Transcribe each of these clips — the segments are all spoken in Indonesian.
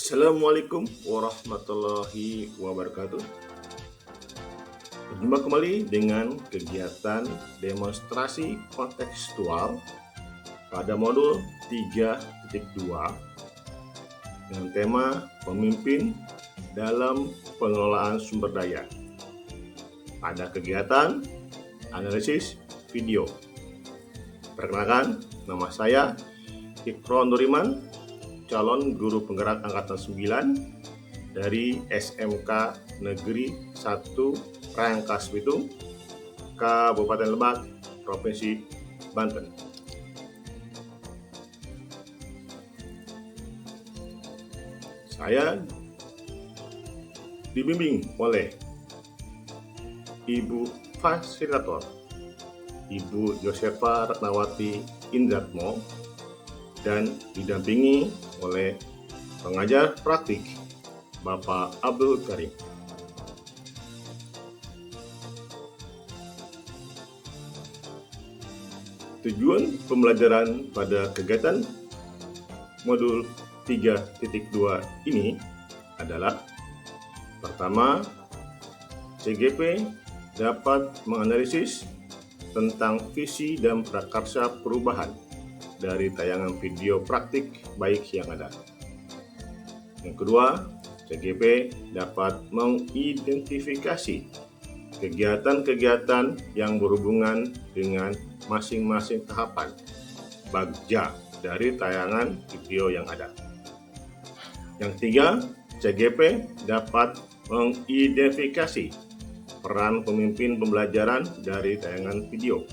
Assalamualaikum warahmatullahi wabarakatuh. Berjumpa kembali dengan kegiatan demonstrasi kontekstual pada modul 3.2 dengan tema pemimpin dalam pengelolaan sumber daya pada kegiatan analisis video. Perkenalkan, nama saya Ikron Nuriman, calon guru penggerak angkatan 9 dari SMK Negeri 1 Rangkas Bitung, Kabupaten Lebak, Provinsi Banten. Saya dibimbing oleh Ibu Fasilitator, Ibu Josefa Ratnawati Indratmo, dan didampingi oleh pengajar praktik Bapak Abdul Karim. Tujuan pembelajaran pada kegiatan modul 3.2 ini adalah: pertama, CGP dapat menganalisis tentang visi dan prakarsa perubahan dari tayangan video praktik baik yang ada. Yang kedua, CGP dapat mengidentifikasi kegiatan-kegiatan yang berhubungan dengan masing-masing tahapan bagja dari tayangan video yang ada. Yang ketiga, CGP dapat mengidentifikasi peran pemimpin pembelajaran dari tayangan video.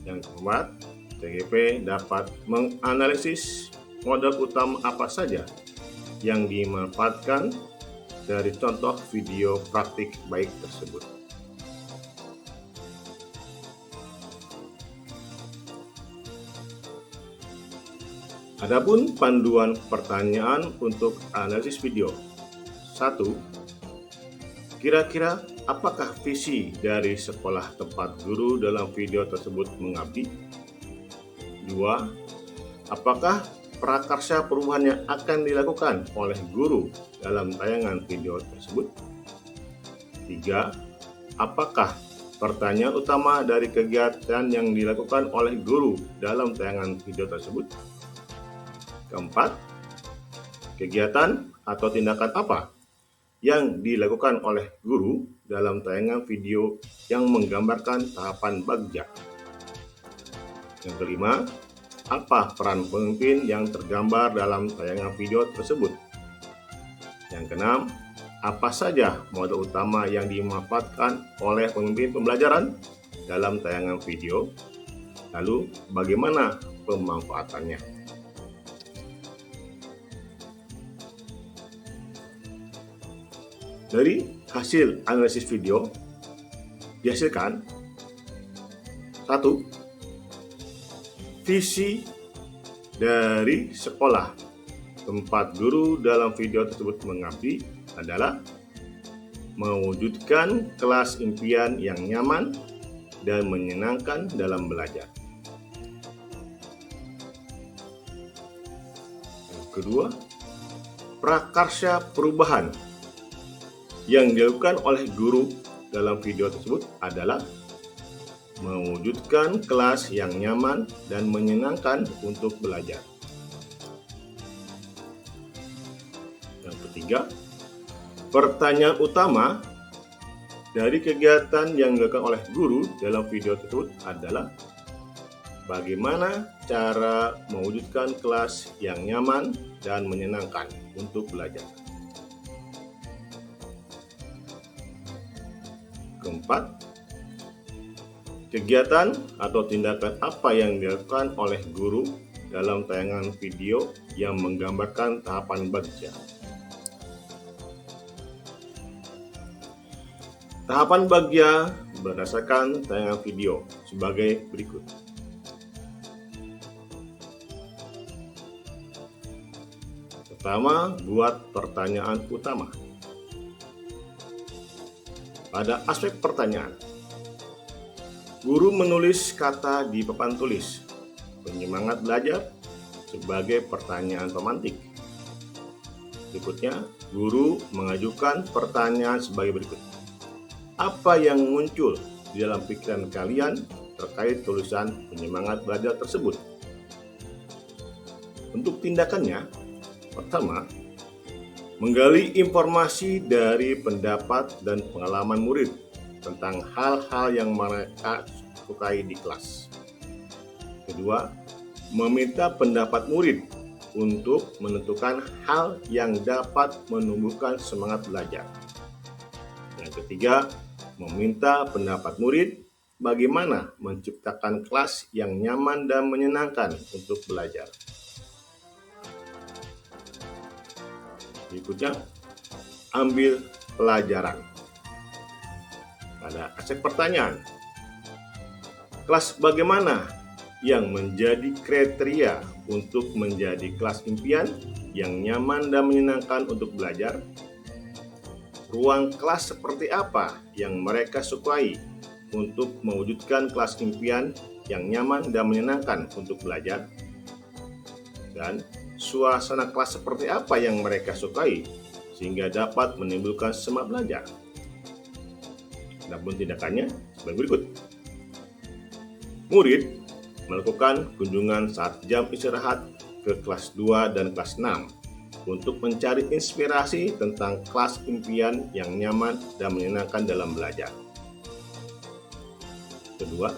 Yang keempat, CGP dapat menganalisis model utama apa saja yang dimanfaatkan dari contoh video praktik baik tersebut. Adapun panduan pertanyaan untuk analisis video. 1. Kira-kira apakah visi dari sekolah tempat guru dalam video tersebut mengabdi? 2. Apakah prakarsa perubahan yang akan dilakukan oleh guru dalam tayangan video tersebut? 3. Apakah pertanyaan utama dari kegiatan yang dilakukan oleh guru dalam tayangan video tersebut? Keempat, kegiatan atau tindakan apa yang dilakukan oleh guru dalam tayangan video yang menggambarkan tahapan bagja? Yang kelima, apa peran pemimpin yang tergambar dalam tayangan video tersebut? Yang keenam, apa saja model utama yang dimanfaatkan oleh pemimpin pembelajaran dalam tayangan video? Lalu, bagaimana pemanfaatannya? Dari hasil analisis video dihasilkan: 1. Visi dari sekolah tempat guru dalam video tersebut mengabdi adalah mewujudkan kelas impian yang nyaman dan menyenangkan dalam belajar. Yang kedua, prakarsa perubahan yang dilakukan oleh guru dalam video tersebut adalah mewujudkan kelas yang nyaman dan menyenangkan untuk belajar. Yang ketiga, pertanyaan utama dari kegiatan yang dilakukan oleh guru dalam video tersebut adalah bagaimana cara mewujudkan kelas yang nyaman dan menyenangkan untuk belajar. Keempat, kegiatan atau tindakan apa yang dilakukan oleh guru dalam tayangan video yang menggambarkan tahapan bagja? Tahapan bagja berdasarkan tayangan video sebagai berikut. Pertama, buat pertanyaan utama. Pada aspek pertanyaan, guru menulis kata di papan tulis penyemangat belajar sebagai pertanyaan pemantik. Berikutnya, guru mengajukan pertanyaan sebagai berikut. Apa yang muncul di dalam pikiran kalian terkait tulisan penyemangat belajar tersebut? Untuk tindakannya, pertama, menggali informasi dari pendapat dan pengalaman murid tentang hal-hal yang mereka sukai di kelas. Kedua, meminta pendapat murid untuk menentukan hal yang dapat menumbuhkan semangat belajar. Yang ketiga, meminta pendapat murid bagaimana menciptakan kelas yang nyaman dan menyenangkan untuk belajar. Berikutnya, ambil pelajaran. Pada aspek pertanyaan, kelas bagaimana yang menjadi kriteria untuk menjadi kelas impian yang nyaman dan menyenangkan untuk belajar? Ruang kelas seperti apa yang mereka sukai untuk mewujudkan kelas impian yang nyaman dan menyenangkan untuk belajar? Dan suasana kelas seperti apa yang mereka sukai sehingga dapat menimbulkan semangat belajar? Adapun tindakannya sebagai berikut. Murid melakukan kunjungan saat jam istirahat ke kelas 2 dan kelas 6 untuk mencari inspirasi tentang kelas impian yang nyaman dan menyenangkan dalam belajar. Kedua,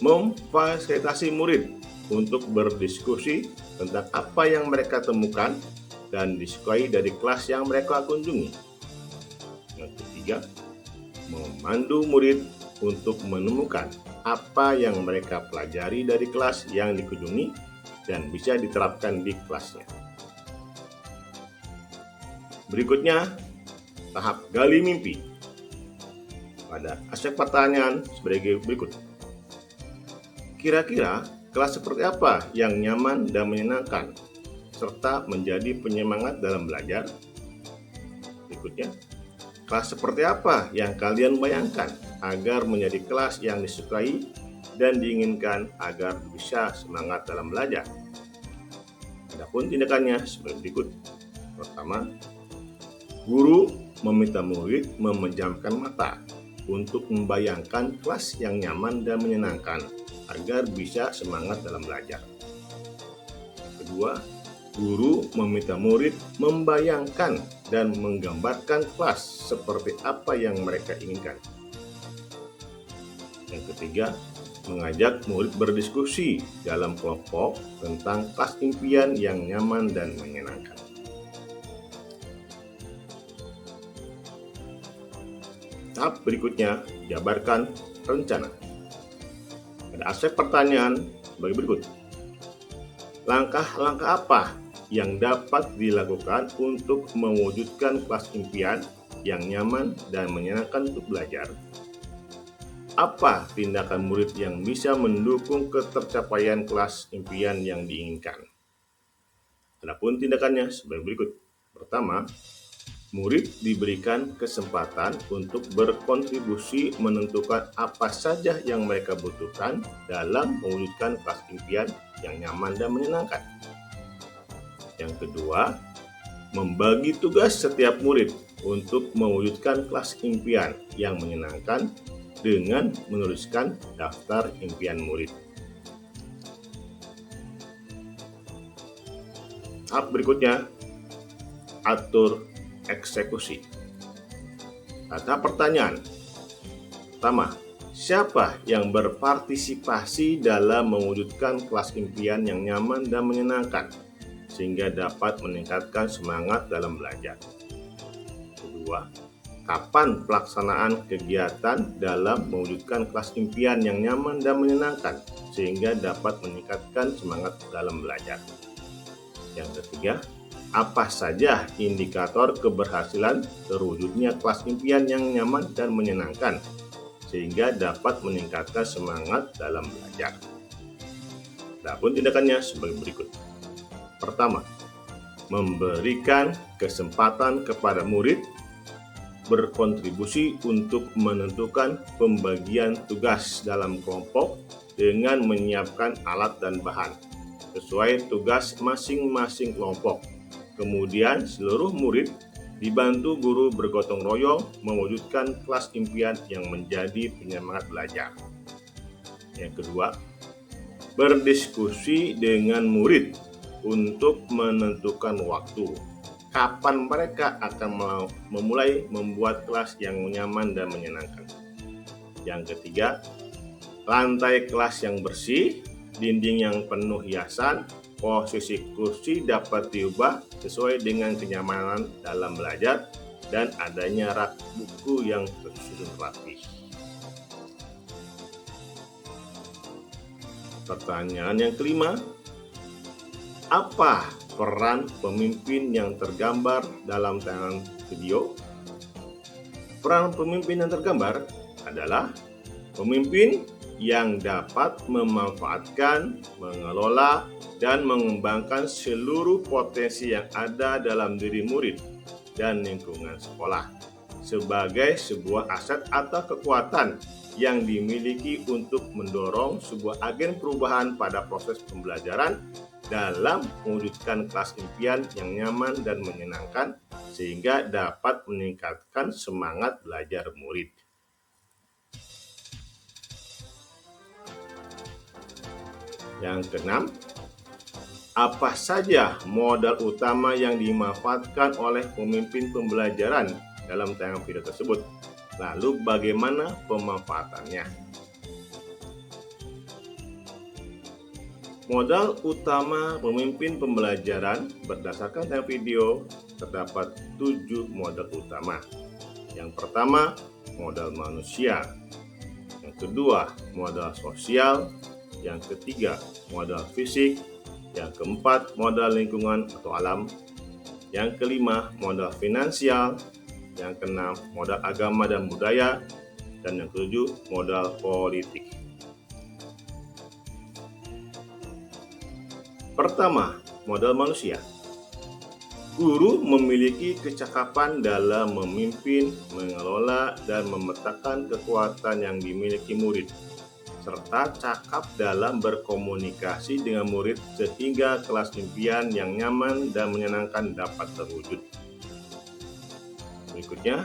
memfasilitasi murid untuk berdiskusi tentang apa yang mereka temukan dan disukai dari kelas yang mereka kunjungi. Yang ketiga, memandu murid untuk menemukan apa yang mereka pelajari dari kelas yang dikunjungi dan bisa diterapkan di kelasnya. Berikutnya, tahap gali mimpi. Pada aspek pertanyaan sebagai berikut. Kira-kira kelas seperti apa yang nyaman dan menyenangkan serta menjadi penyemangat dalam belajar? Berikutnya, kelas seperti apa yang kalian bayangkan agar menjadi kelas yang disukai dan diinginkan agar bisa semangat dalam belajar? Adapun tindakannya sebagai berikut. Pertama, guru meminta murid memejamkan mata untuk membayangkan kelas yang nyaman dan menyenangkan agar bisa semangat dalam belajar. Kedua, guru meminta murid membayangkan dan menggambarkan kelas seperti apa yang mereka inginkan. Yang ketiga, mengajak murid berdiskusi dalam kelompok tentang kelas impian yang nyaman dan menyenangkan. Tahap berikutnya, jabarkan rencana. Pada aspek pertanyaan sebagai berikut. Langkah-langkah apa yang dapat dilakukan untuk mewujudkan kelas impian yang nyaman dan menyenangkan untuk belajar? Apa tindakan murid yang bisa mendukung ketercapaian kelas impian yang diinginkan? Adapun tindakannya sebagai berikut. Pertama, murid diberikan kesempatan untuk berkontribusi menentukan apa saja yang mereka butuhkan dalam mewujudkan kelas impian yang nyaman dan menyenangkan. Yang kedua, membagi tugas setiap murid untuk mewujudkan kelas impian yang menyenangkan dengan menuliskan daftar impian murid. Tahap berikutnya, atur eksekusi. Tahap pertanyaan. Pertama, siapa yang berpartisipasi dalam mewujudkan kelas impian yang nyaman dan menyenangkan sehingga dapat meningkatkan semangat dalam belajar? Kedua, kapan pelaksanaan kegiatan dalam mewujudkan kelas impian yang nyaman dan menyenangkan sehingga dapat meningkatkan semangat dalam belajar? Yang ketiga, apa saja indikator keberhasilan terwujudnya kelas impian yang nyaman dan menyenangkan sehingga dapat meningkatkan semangat dalam belajar? Adapun tindakannya sebagai berikut. Pertama, memberikan kesempatan kepada murid berkontribusi untuk menentukan pembagian tugas dalam kelompok dengan menyiapkan alat dan bahan sesuai tugas masing-masing kelompok. Kemudian seluruh murid dibantu guru bergotong royong mewujudkan kelas impian yang menjadi penyemangat belajar. Yang kedua, berdiskusi dengan murid untuk menentukan waktu kapan mereka akan memulai membuat kelas yang nyaman dan menyenangkan. Yang ketiga, lantai kelas yang bersih, dinding yang penuh hiasan, posisi kursi dapat diubah sesuai dengan kenyamanan dalam belajar, dan adanya rak buku yang tersusun rapi. Pertanyaan yang kelima, apa peran pemimpin yang tergambar dalam tayangan video? Peran pemimpin yang tergambar adalah pemimpin yang dapat memanfaatkan, mengelola, dan mengembangkan seluruh potensi yang ada dalam diri murid dan lingkungan sekolah sebagai sebuah aset atau kekuatan yang dimiliki untuk mendorong sebuah agen perubahan pada proses pembelajaran dalam mewujudkan kelas impian yang nyaman dan menyenangkan sehingga dapat meningkatkan semangat belajar murid. Yang keenam, apa saja modal utama yang dimanfaatkan oleh pemimpin pembelajaran dalam tayangan video tersebut? Lalu bagaimana pemanfaatannya? Modal utama pemimpin pembelajaran berdasarkan tayangan video terdapat 7 modal utama. Yang pertama, modal manusia. Yang kedua, modal sosial. Yang ketiga, modal fisik. Yang keempat, modal lingkungan atau alam. Yang kelima, modal finansial. Yang keenam, modal agama dan budaya. Dan yang ketujuh, modal politik. Pertama, modal manusia. Guru memiliki kecakapan dalam memimpin, mengelola, dan memetakan kekuatan yang dimiliki murid, serta cakap dalam berkomunikasi dengan murid sehingga kelas impian yang nyaman dan menyenangkan dapat terwujud. Berikutnya,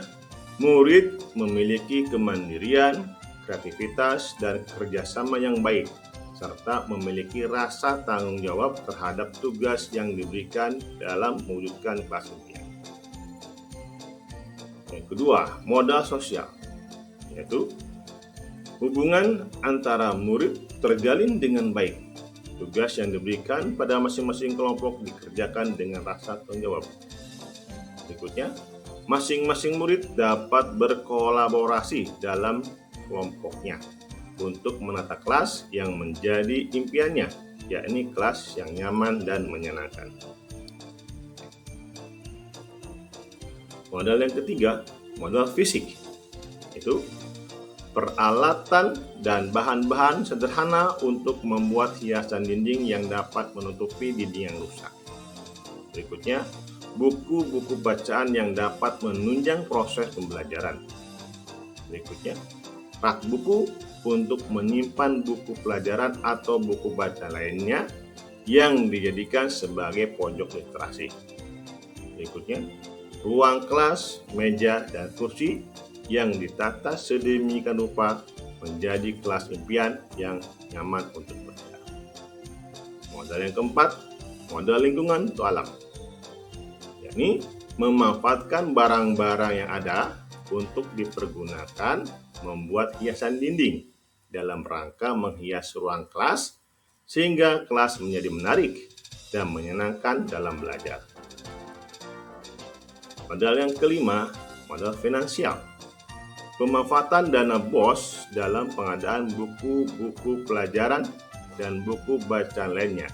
murid memiliki kemandirian, kreativitas, dan kerjasama yang baik, serta memiliki rasa tanggung jawab terhadap tugas yang diberikan dalam mewujudkan kelas impian. Yang kedua, modal sosial, yaitu hubungan antara murid terjalin dengan baik. Tugas yang diberikan pada masing-masing kelompok dikerjakan dengan rasa tanggung jawab. Berikutnya, masing-masing murid dapat berkolaborasi dalam kelompoknya untuk menata kelas yang menjadi impiannya, yakni kelas yang nyaman dan menyenangkan. Modal yang ketiga, modal fisik, itu peralatan dan bahan-bahan sederhana untuk membuat hiasan dinding yang dapat menutupi dinding yang rusak. Berikutnya, buku-buku bacaan yang dapat menunjang proses pembelajaran. Berikutnya, rak buku untuk menyimpan buku pelajaran atau buku bacaan lainnya yang dijadikan sebagai pojok literasi. Berikutnya, ruang kelas, meja, dan kursi yang ditata sedemikian rupa menjadi kelas impian yang nyaman untuk belajar. Modal yang keempat, modal lingkungan atau alam, yakni memanfaatkan barang-barang yang ada untuk dipergunakan membuat hiasan dinding dalam rangka menghias ruang kelas sehingga kelas menjadi menarik dan menyenangkan dalam belajar. Modal yang kelima, modal finansial. Pemanfaatan dana BOS dalam pengadaan buku-buku pelajaran dan buku bacaan lainnya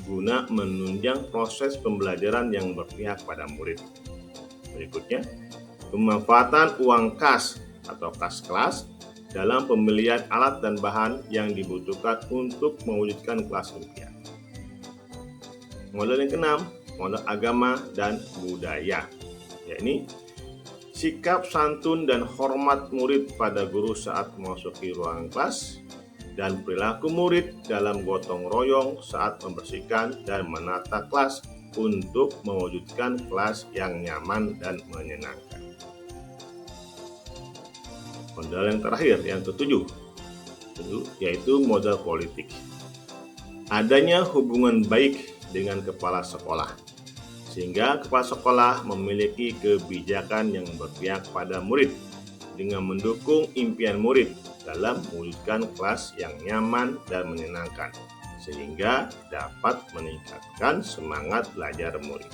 guna menunjang proses pembelajaran yang berpihak pada murid. Berikutnya, pemanfaatan uang kas atau kas kelas dalam pembelian alat dan bahan yang dibutuhkan untuk mewujudkan kelas impian. Modal yang keenam, modal agama dan budaya, yakni sikap santun dan hormat murid pada guru saat memasuki ruang kelas, dan perilaku murid dalam gotong royong saat membersihkan dan menata kelas untuk mewujudkan kelas yang nyaman dan menyenangkan. Modal yang terakhir, yang ketujuh, yaitu modal politik. Adanya hubungan baik dengan kepala sekolah, sehingga kepala sekolah memiliki kebijakan yang berpihak pada murid dengan mendukung impian murid dalam mewujudkan kelas yang nyaman dan menyenangkan, sehingga dapat meningkatkan semangat belajar murid.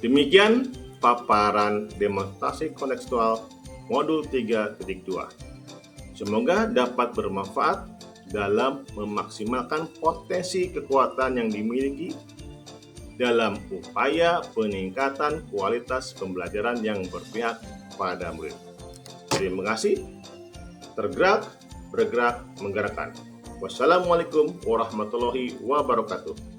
Demikian paparan demonstrasi kontekstual modul 3.2. Semoga dapat bermanfaat dalam memaksimalkan potensi kekuatan yang dimiliki dalam upaya peningkatan kualitas pembelajaran yang berpihak pada murid. Terima kasih. Tergerak, bergerak, menggerakkan. Wassalamualaikum warahmatullahi wabarakatuh.